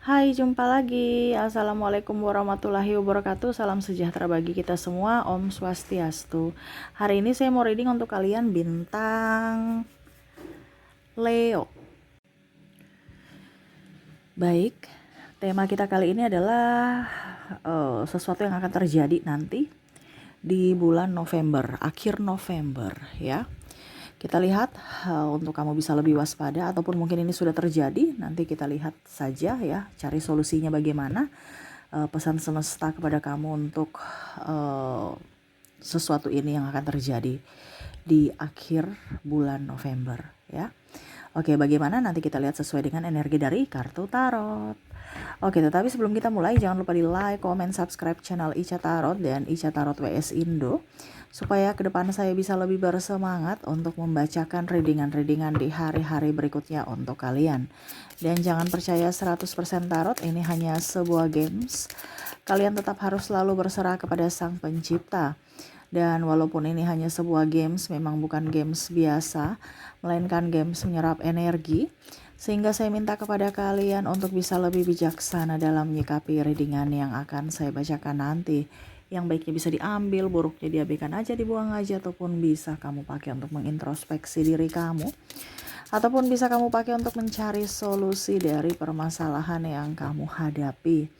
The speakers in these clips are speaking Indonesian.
Hai, jumpa lagi. Assalamualaikum warahmatullahi wabarakatuh. Salam sejahtera bagi kita semua. Om Swastiastu. Hari ini saya mau reading untuk kalian bintang Leo. Baik, tema kita kali ini adalah sesuatu yang akan terjadi nanti di bulan November, akhir November ya. Kita lihat untuk kamu bisa lebih waspada ataupun mungkin ini sudah terjadi, nanti kita lihat saja ya, cari solusinya bagaimana. Pesan semesta kepada kamu untuk sesuatu ini yang akan terjadi di akhir bulan November ya. Oke, bagaimana nanti kita lihat sesuai dengan energi dari kartu tarot. Oke, tetapi sebelum kita mulai jangan lupa di like, comment, subscribe channel Ica Tarot dan Ica Tarot WS Indo supaya ke depan saya bisa lebih bersemangat untuk membacakan readingan-readingan di hari-hari berikutnya untuk kalian. Dan jangan percaya 100% tarot, ini hanya sebuah games. Kalian tetap harus selalu berserah kepada Sang Pencipta. Dan walaupun ini hanya sebuah games, memang bukan games biasa, melainkan games menyerap energi. Sehingga saya minta kepada kalian untuk bisa lebih bijaksana dalam menyikapi readingan yang akan saya bacakan nanti. Yang baiknya bisa diambil, buruknya diabaikan aja, dibuang aja, ataupun bisa kamu pakai untuk mengintrospeksi diri kamu. Ataupun bisa kamu pakai untuk mencari solusi dari permasalahan yang kamu hadapi.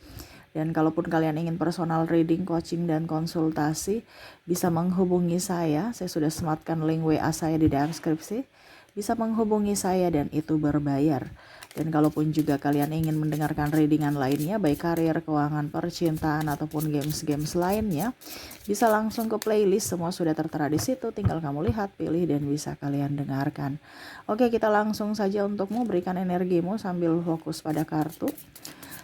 Dan kalaupun kalian ingin personal reading, coaching, dan konsultasi, bisa menghubungi saya. Saya sudah sematkan link WA saya di deskripsi. Bisa menghubungi saya dan itu berbayar. Dan kalaupun juga kalian ingin mendengarkan readingan lainnya, baik karir, keuangan, percintaan, ataupun games-games lainnya, bisa langsung ke playlist. Semua sudah tertera di situ. Tinggal kamu lihat, pilih, dan bisa kalian dengarkan. Oke, kita langsung saja untukmu. Berikan energimu sambil fokus pada kartu.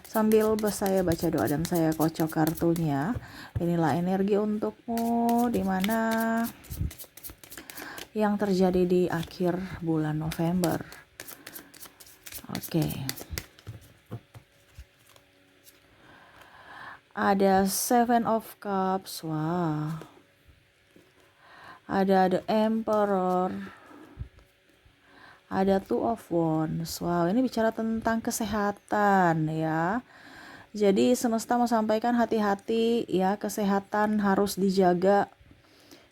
Sambil saya baca doa dan saya kocok kartunya. Inilah energi untukmu di mana yang terjadi di akhir bulan November. Oke. Ada Seven of Cups. Wah. Ada The Emperor. Ada Two of Wands. Wow, ini bicara tentang kesehatan ya. Jadi semesta mau sampaikan hati-hati ya, kesehatan harus dijaga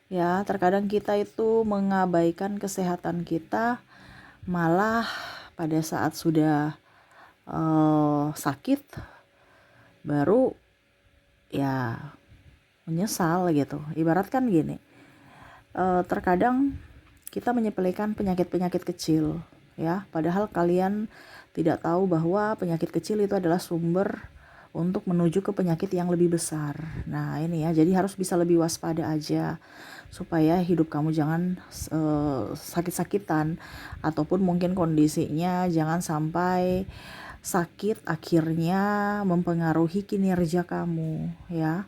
ya. Terkadang kita itu mengabaikan kesehatan kita, malah pada saat sudah sakit baru ya menyesal gitu. Ibaratkan gini, terkadang kita menyepelekan penyakit-penyakit kecil ya, padahal kalian tidak tahu bahwa penyakit kecil itu adalah sumber untuk menuju ke penyakit yang lebih besar. Nah ini ya, jadi harus bisa lebih waspada aja supaya hidup kamu jangan sakit-sakitan, ataupun mungkin kondisinya jangan sampai sakit akhirnya mempengaruhi kinerja kamu ya.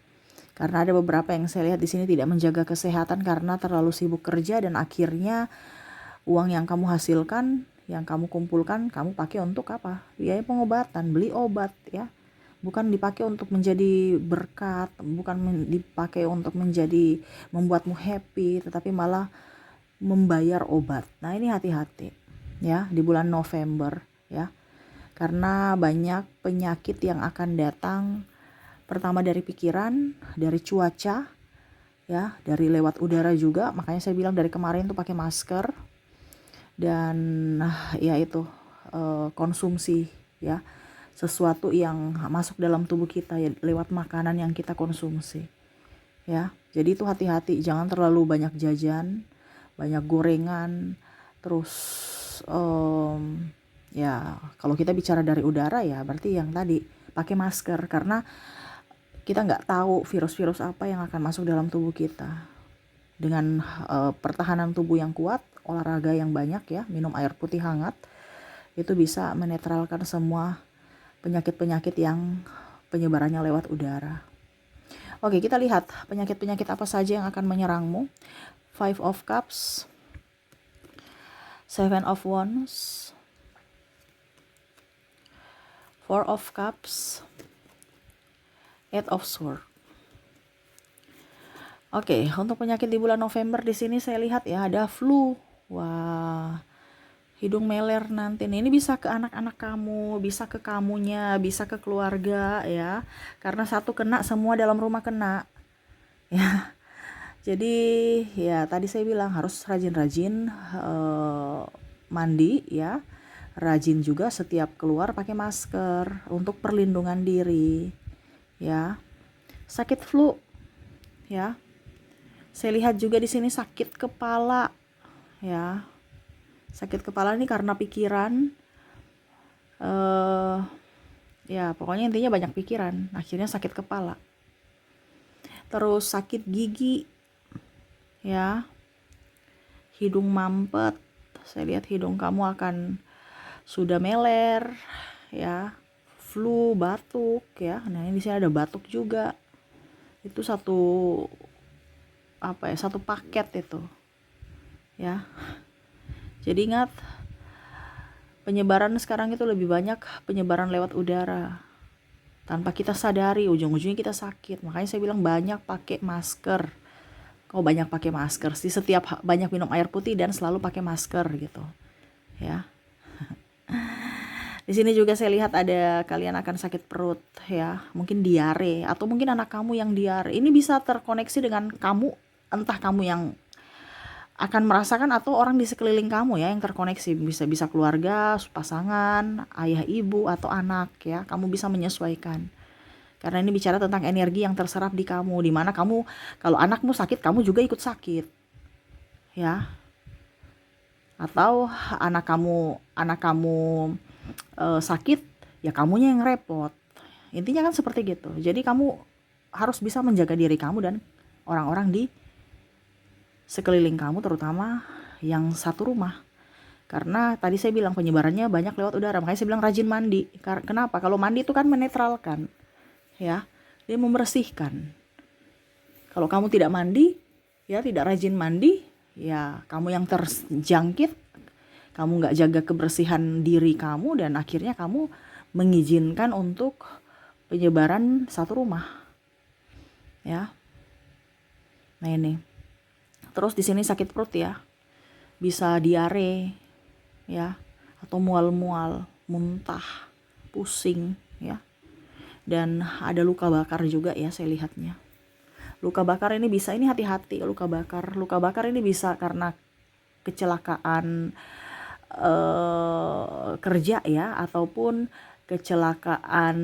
Karena ada beberapa yang saya lihat di sini tidak menjaga kesehatan karena terlalu sibuk kerja, dan akhirnya uang yang kamu hasilkan, yang kamu kumpulkan, kamu pakai untuk apa? Biaya pengobatan, beli obat ya. Bukan dipakai untuk menjadi berkat, bukan dipakai untuk menjadi membuatmu happy, tetapi malah membayar obat. Nah ini hati-hati ya di bulan November ya. Karena banyak penyakit yang akan datang. Pertama dari pikiran, dari cuaca, ya, dari lewat udara juga. Makanya saya bilang dari kemarin tuh pakai masker. Dan ya itu konsumsi ya, sesuatu yang masuk dalam tubuh kita ya, lewat makanan yang kita konsumsi. Ya, jadi itu hati-hati, jangan terlalu banyak jajan, banyak gorengan. Terus ya kalau kita bicara dari udara ya berarti yang tadi pakai masker, karena kita nggak tahu virus-virus apa yang akan masuk dalam tubuh kita. Dengan pertahanan tubuh yang kuat, olahraga yang banyak ya, minum air putih hangat, itu bisa menetralkan semua penyakit-penyakit yang penyebarannya lewat udara. Oke, kita lihat penyakit-penyakit apa saja yang akan menyerangmu. Five of Cups, Seven of Wands, Four of Cups, Eight of Swords. Oke, untuk penyakit di bulan November di sini saya lihat ya ada flu. Wah, hidung meler nanti nih. Ini bisa ke anak-anak kamu, bisa ke kamunya, bisa ke keluarga ya. Karena satu kena, semua dalam rumah kena ya. Jadi ya tadi saya bilang harus rajin-rajin mandi ya. Rajin juga setiap keluar pakai masker untuk perlindungan diri ya. Sakit flu ya. Saya lihat juga di sini sakit kepala ya. Sakit kepala ini karena pikiran, ya pokoknya intinya banyak pikiran, akhirnya sakit kepala. Terus sakit gigi, ya, hidung mampet. Saya lihat hidung kamu akan sudah meler, ya, flu, batuk, ya. Nah ini di sini ada batuk juga. Itu satu satu paket itu, ya. Jadi ingat, penyebaran sekarang itu lebih banyak penyebaran lewat udara. Tanpa kita sadari, ujung-ujungnya kita sakit. Makanya saya bilang banyak pakai masker. Kau banyak pakai masker sih, setiap banyak minum air putih dan selalu pakai masker gitu. Ya. Di sini juga saya lihat ada kalian akan sakit perut ya, mungkin diare atau mungkin anak kamu yang diare. Ini bisa terkoneksi dengan kamu, entah kamu yang akan merasakan atau orang di sekeliling kamu ya yang terkoneksi, bisa keluarga, pasangan, ayah, ibu atau anak ya. Kamu bisa menyesuaikan. Karena ini bicara tentang energi yang terserap di kamu, di mana kamu kalau anakmu sakit, kamu juga ikut sakit. Ya. Atau anak kamu sakit, ya kamunya yang repot. Intinya kan seperti gitu. Jadi kamu harus bisa menjaga diri kamu dan orang-orang di sekeliling kamu, terutama yang satu rumah. Karena tadi saya bilang penyebarannya banyak lewat udara, makanya saya bilang rajin mandi. Kenapa? Kalau mandi itu kan menetralkan, ya, dia membersihkan. Kalau kamu tidak mandi, ya tidak rajin mandi, ya kamu yang terjangkit, kamu nggak jaga kebersihan diri kamu, dan akhirnya kamu mengizinkan untuk penyebaran satu rumah, ya. Nah ini. Terus di sini sakit perut ya, bisa diare ya, atau mual-mual, muntah, pusing ya, dan ada luka bakar juga ya saya lihatnya. Luka bakar ini bisa, ini hati-hati luka bakar ini bisa karena kecelakaan kerja ya, ataupun kecelakaan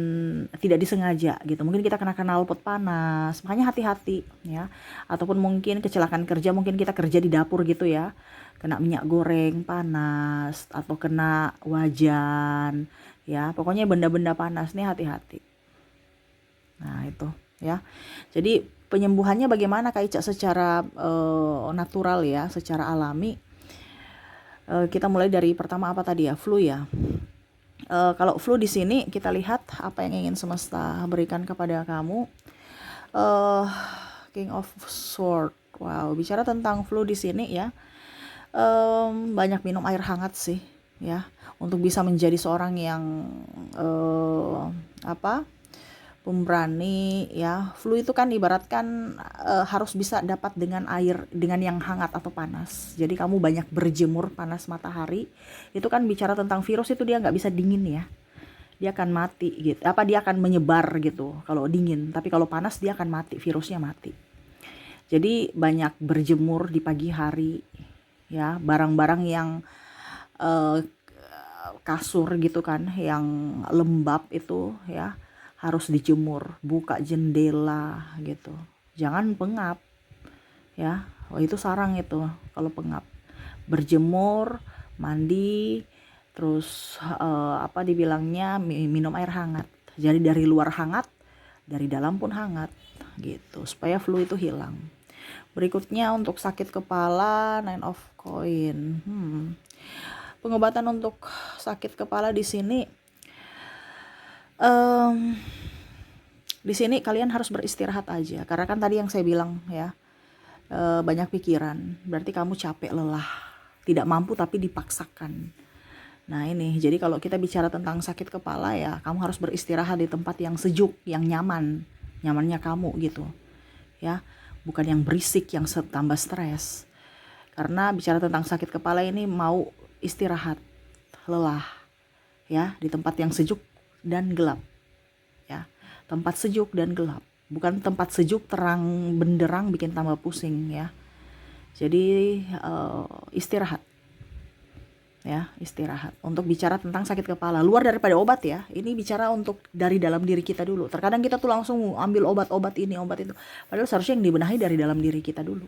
tidak disengaja gitu. Mungkin kita kena knalpot panas, makanya hati-hati ya. Ataupun mungkin kecelakaan kerja, mungkin kita kerja di dapur gitu ya, kena minyak goreng panas atau kena wajan ya. Pokoknya benda-benda panas nih hati-hati. Nah itu ya. Jadi penyembuhannya bagaimana Kak Ica? Secara natural ya, secara alami. Kita mulai dari pertama apa tadi ya, flu ya. Kalau flu di sini kita lihat apa yang ingin semesta berikan kepada kamu. King of Sword. Wow, bicara tentang flu di sini ya. Banyak minum air hangat sih ya, untuk bisa menjadi seorang yang pemberani ya. Flu itu kan ibaratkan harus bisa dapat dengan air, dengan yang hangat atau panas. Jadi kamu banyak berjemur panas matahari, itu kan bicara tentang virus, itu dia nggak bisa dingin ya, dia akan mati gitu. Dia akan menyebar gitu kalau dingin, tapi kalau panas dia akan mati, virusnya mati. Jadi banyak berjemur di pagi hari ya, barang-barang yang kasur gitu kan, yang lembab itu ya harus dijemur. Buka jendela gitu, jangan pengap ya. Itu sarang itu kalau pengap. Berjemur, mandi, terus dibilangnya minum air hangat. Jadi dari luar hangat, dari dalam pun hangat gitu, supaya flu itu hilang. Berikutnya untuk sakit kepala, 9 of coin. Pengobatan untuk sakit kepala di sini, di sini kalian harus beristirahat aja, karena kan tadi yang saya bilang ya, banyak pikiran, berarti kamu capek, lelah, tidak mampu tapi dipaksakan. Nah ini, jadi kalau kita bicara tentang sakit kepala ya, kamu harus beristirahat di tempat yang sejuk, yang nyamannya kamu gitu ya, bukan yang berisik, yang tambah stres. Karena bicara tentang sakit kepala ini mau istirahat lelah, ya, di tempat yang sejuk dan gelap, ya. Tempat sejuk dan gelap, bukan tempat sejuk terang benderang bikin tambah pusing, ya. Jadi istirahat, ya, istirahat. Untuk bicara tentang sakit kepala, luar daripada obat ya, ini bicara untuk dari dalam diri kita dulu. Terkadang kita tuh langsung ambil obat-obat ini, obat itu, padahal seharusnya yang dibenahi dari dalam diri kita dulu,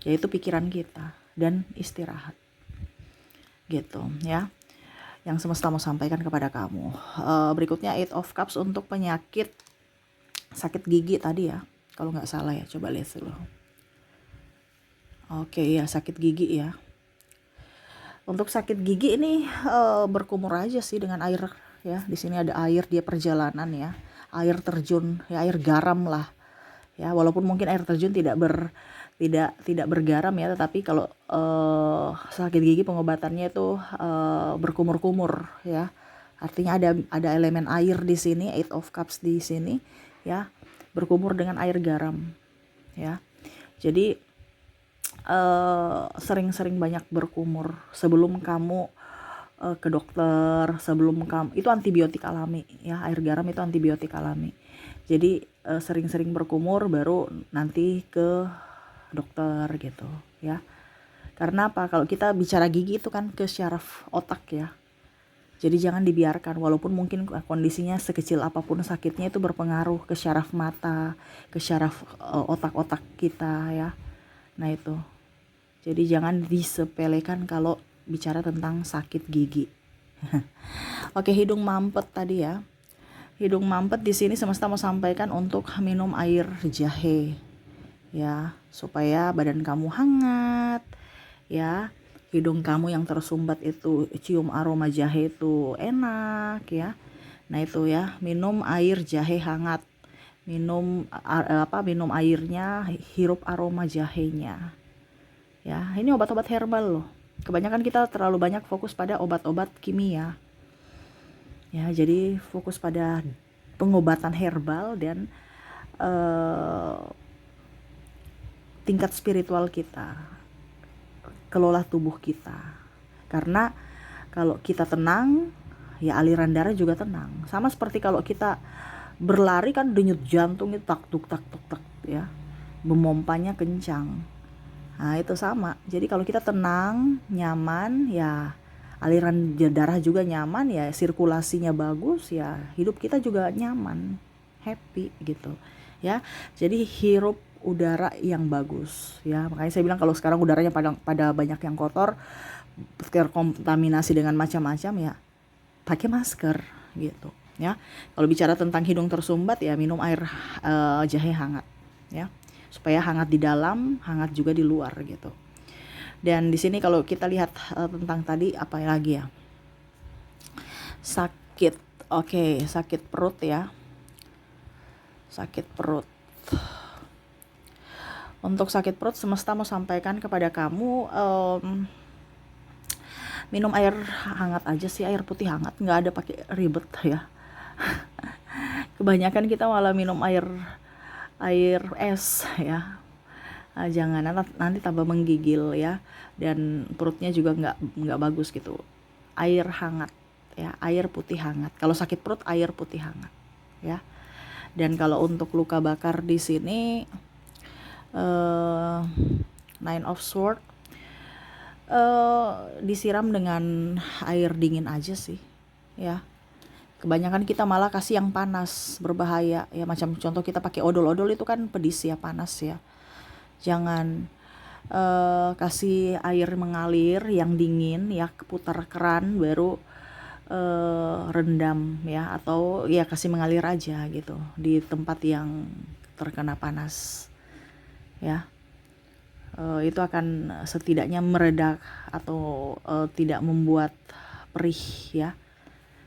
yaitu pikiran kita dan istirahat, gitu ya, yang semesta mau sampaikan kepada kamu. Berikutnya Eight of Cups untuk penyakit sakit gigi tadi ya, kalau nggak salah ya, coba lihat dulu. Oke, ya, sakit gigi ya. Untuk sakit gigi ini berkumur aja sih dengan air ya. Di sini ada air, dia perjalanan ya. Air terjun, ya, air garam lah. Ya, walaupun mungkin air terjun tidak bergaram ya, tetapi kalau sakit gigi pengobatannya itu berkumur-kumur ya. Artinya ada elemen air di sini, Eight of Cups di sini ya, berkumur dengan air garam ya. Jadi sering-sering banyak berkumur sebelum kamu ke dokter, sebelum kamu, itu antibiotik alami ya, air garam itu antibiotik alami. Jadi sering-sering berkumur baru nanti ke dokter gitu ya. Karena apa? Kalau kita bicara gigi itu kan ke syaraf otak ya. Jadi jangan dibiarkan, walaupun mungkin kondisinya sekecil apapun sakitnya, itu berpengaruh ke syaraf mata, ke syaraf otak-otak kita ya. Nah itu, jadi jangan disepelekan kalau bicara tentang sakit gigi. Oke, hidung mampet tadi ya. Hidung mampet di sini semesta mau sampaikan untuk minum air jahe ya, supaya badan kamu hangat ya. Hidung kamu yang tersumbat itu cium aroma jahe itu enak ya. Nah itu ya, minum air jahe hangat. Minum minum airnya, hirup aroma jahenya. Ya, ini obat-obat herbal loh. Kebanyakan kita terlalu banyak fokus pada obat-obat kimia. Ya, jadi fokus pada pengobatan herbal dan tingkat spiritual kita, kelola tubuh kita. Karena kalau kita tenang, ya aliran darah juga tenang. Sama seperti kalau kita berlari kan denyut jantung itu tak tuk ya. Memompanya kencang. Nah itu sama. Jadi kalau kita tenang, nyaman, ya aliran darah juga nyaman, ya sirkulasinya bagus, ya hidup kita juga nyaman, happy gitu ya. Jadi hirup udara yang bagus ya. Makanya saya bilang kalau sekarang udaranya pada banyak yang kotor, terkontaminasi dengan macam-macam, ya pakai masker gitu ya. Kalau bicara tentang hidung tersumbat, ya minum air jahe hangat ya, supaya hangat di dalam, hangat juga di luar gitu. Dan di sini kalau kita lihat tentang tadi apa lagi ya, sakit, oke, sakit perut ya, sakit perut. Untuk sakit perut semesta mau sampaikan kepada kamu, minum air hangat aja sih, air putih hangat, nggak ada pakai ribet ya. Kebanyakan kita malah minum air es ya. Jangan, nanti tambah menggigil ya, dan perutnya juga nggak bagus gitu. Air hangat ya, air putih hangat. Kalau sakit perut, air putih hangat ya. Dan kalau untuk luka bakar di sini, Nine of Swords, disiram dengan air dingin aja sih ya. Kebanyakan kita malah kasih yang panas, berbahaya ya. Macam contoh kita pakai odol itu kan pedis ya, panas ya. Jangan kasih air mengalir yang dingin ya, putar keran baru rendam ya, atau ya kasih mengalir aja gitu di tempat yang terkena panas ya. Itu akan setidaknya meredak atau tidak membuat perih ya,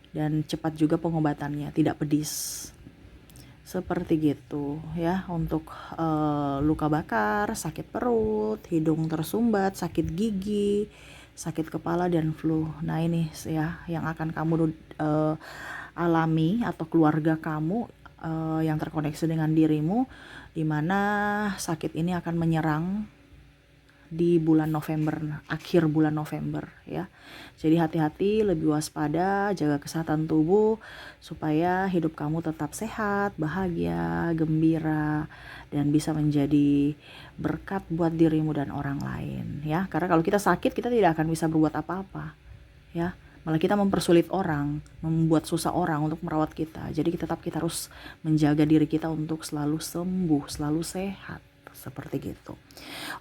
dan cepat juga pengobatannya, tidak pedis. Seperti gitu ya untuk luka bakar, sakit perut, hidung tersumbat, sakit gigi, sakit kepala, dan flu. Nah ini ya yang akan kamu alami atau keluarga kamu yang terkoneksi dengan dirimu, di mana sakit ini akan menyerang di bulan November, akhir bulan November ya. Jadi hati-hati, lebih waspada, jaga kesehatan tubuh supaya hidup kamu tetap sehat, bahagia, gembira, dan bisa menjadi berkat buat dirimu dan orang lain ya. Karena kalau kita sakit, kita tidak akan bisa berbuat apa-apa ya. Malah kita mempersulit orang, membuat susah orang untuk merawat kita. Jadi kita harus menjaga diri kita untuk selalu sembuh, selalu sehat. Seperti gitu.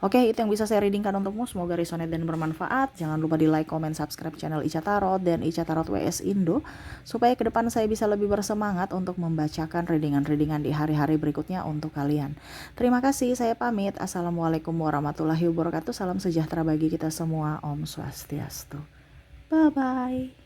Oke, itu yang bisa saya readingkan untukmu. Semoga resonate dan bermanfaat. Jangan lupa di like, comment, subscribe channel Ica Tarot dan Ica Tarot WS Indo, supaya ke depan saya bisa lebih bersemangat untuk membacakan readingan-readingan di hari-hari berikutnya untuk kalian. Terima kasih, saya pamit. Assalamualaikum warahmatullahi wabarakatuh. Salam sejahtera bagi kita semua. Om Swastiastu. Bye-bye.